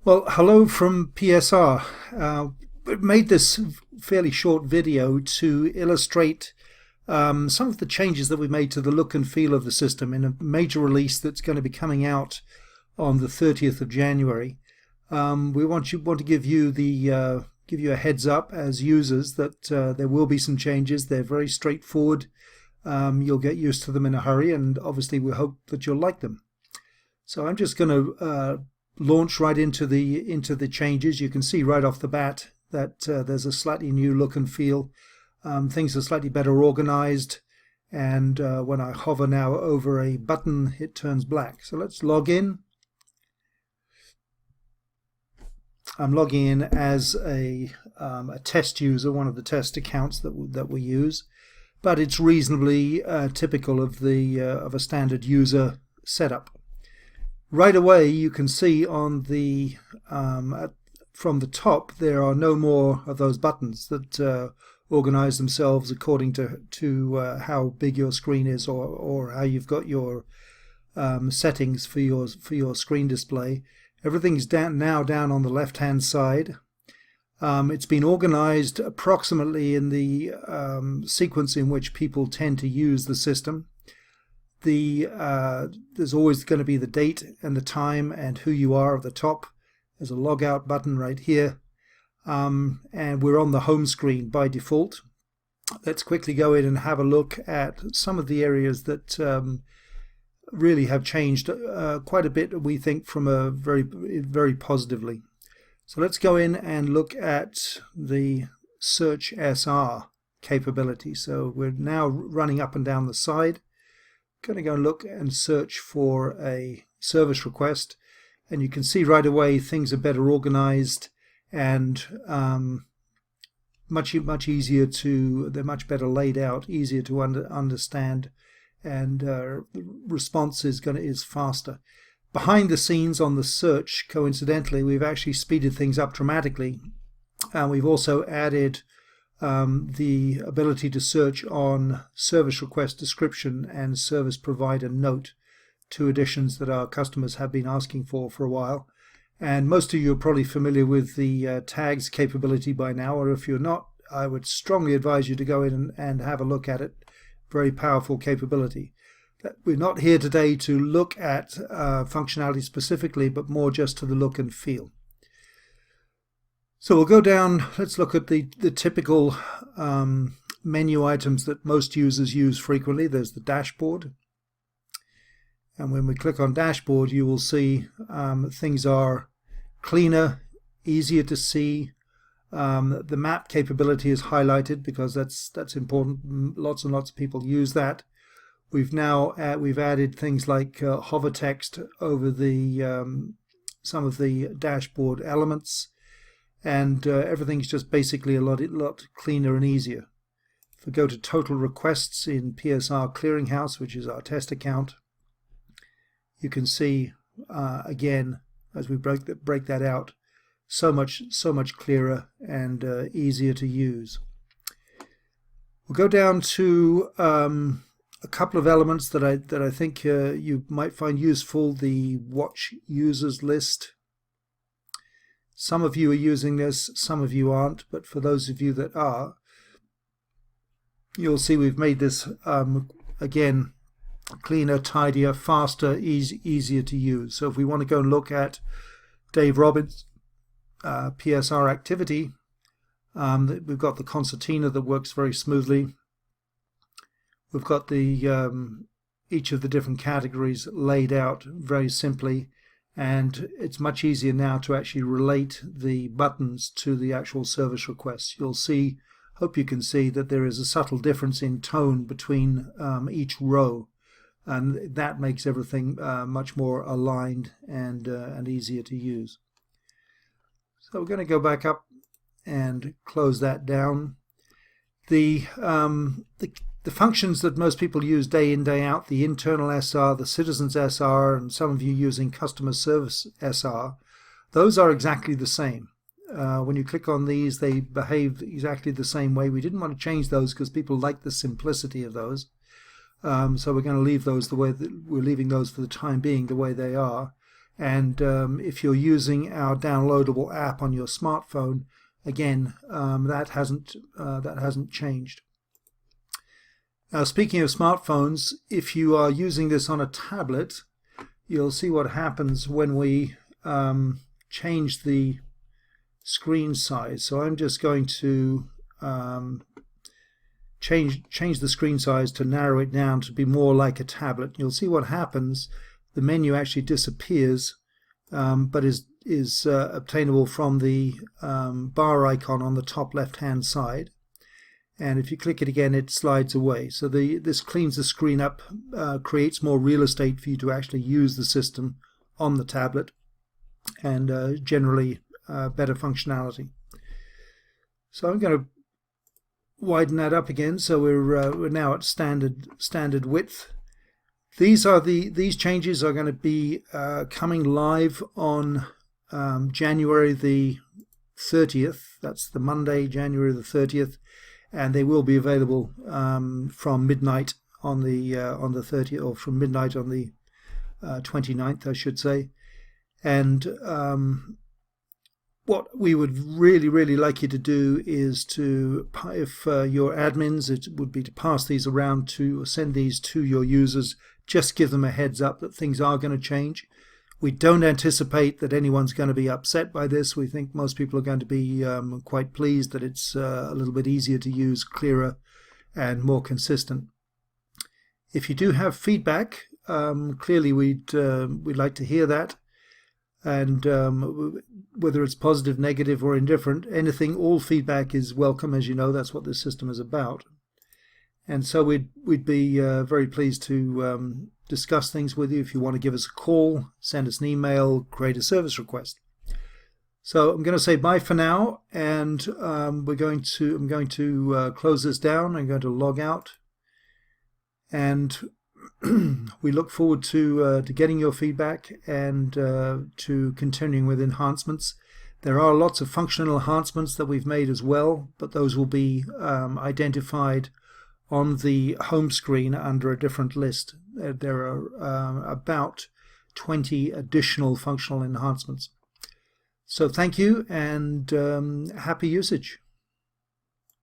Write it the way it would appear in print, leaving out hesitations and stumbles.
Well, hello from PSR. We made this fairly short video to illustrate some of the changes that we made to the look and feel of the system in a major release that's going to be coming out on the 30th of January. We want to give you a heads up as users that there will be some changes. They're very straightforward. You'll get used to them in a hurry, and obviously we hope that you'll like them. So I'm just going to launch right into the changes. You can see right off the bat that there's a slightly new look and feel. Things are slightly better organized, and when I hover now over a button, it turns black. So let's log in. I'm logging in as a test user, one of the test accounts that we use, but it's reasonably typical of a standard user setup. Right away, you can see on the from the top there are no more of those buttons that organize themselves according to how big your screen is or how you've got your settings for your screen display. Everything's now down on the left-hand side. It's been organized approximately in the sequence in which people tend to use the system. There's always going to be the date and the time and who you are at the top. There's a logout button right here, and we're on the home screen by default. Let's quickly go in and have a look at some of the areas that really have changed quite a bit, we think, from a very positively. So let's go in and look at the search SR capability. So we're now running up and down the side. Going to go and look and search for a service request, and you can see right away things are better organized and much easier they're much better laid out, easier to understand, and response is faster. Behind the scenes on the search, coincidentally, we've actually speeded things up dramatically, and we've also added the ability to search on service request description and service provider note, two additions that our customers have been asking for a while. And most of you are probably familiar with the tags capability by now, or if you're not, I would strongly advise you to go in and have a look at it. Very powerful capability. We're not here today to look at functionality specifically, but more just to the look and feel. So we'll go down, let's look at the typical menu items that most users use frequently. There's the dashboard. And when we click on dashboard, you will see things are cleaner, easier to see. The map capability is highlighted because that's important. Lots and lots of people use that. We've added things like hover text over the some of the dashboard elements. And everything's just basically a lot cleaner and easier. If we go to total requests in PSR Clearinghouse, which is our test account, you can see again as we break that out, so much clearer and easier to use. We'll go down to a couple of elements that I think you might find useful. The watch users list. Some of you are using this, some of you aren't, but for those of you that are, you'll see we've made this, again, cleaner, tidier, faster, easier to use. So if we want to go and look at Dave Robbins' PSR activity, we've got the concertina that works very smoothly. We've got the each of the different categories laid out very simply. And it's much easier now to actually relate the buttons to the actual service requests. You'll see, hope you can see, that there is a subtle difference in tone between each row, and that makes everything much more aligned and easier to use. So we're going to go back up and close that down. The functions that most people use day in, day out, the internal SR, the citizens SR, and some of you using customer service SR, those are exactly the same. When you click on these, they behave exactly the same way. We didn't want to change those because people like the simplicity of those. So we're going to leave those the way that we're leaving those for the time being the way they are. And if you're using our downloadable app on your smartphone, again, that hasn't changed. Now, speaking of smartphones, if you are using this on a tablet, you'll see what happens when we change the screen size. So I'm just going to change the screen size to narrow it down to be more like a tablet. You'll see what happens. The menu actually disappears, but is obtainable from the bar icon on the top left-hand side. And if you click it again, it slides away. So this cleans the screen up, creates more real estate for you to actually use the system on the tablet, and generally better functionality. So I'm going to widen that up again, so we're now at standard width. These changes are going to be coming live on January the 30th. That's the Monday, January the 30th, and they will be available from midnight on the 30th, or from midnight on the 29th, I should say. And what we would really like you to do is to, if your admins, it would be to pass these around, to send these to your users. Just give them a heads up that things are going to change. We don't anticipate that anyone's going to be upset by this. We think most people are going to be quite pleased that it's a little bit easier to use, clearer, and more consistent. If you do have feedback, clearly we'd like to hear that. And whether it's positive, negative, or indifferent, all feedback is welcome. As you know, that's what this system is about. And so we'd be very pleased to discuss things with you. If you want to give us a call, send us an email, create a service request. So I'm going to say bye for now, and I'm going to close this down. I'm going to log out, and we look forward to getting your feedback and to continuing with enhancements. There are lots of functional enhancements that we've made as well, but those will be identified on the home screen under a different list. There are about 20 additional functional enhancements. So thank you, and happy usage.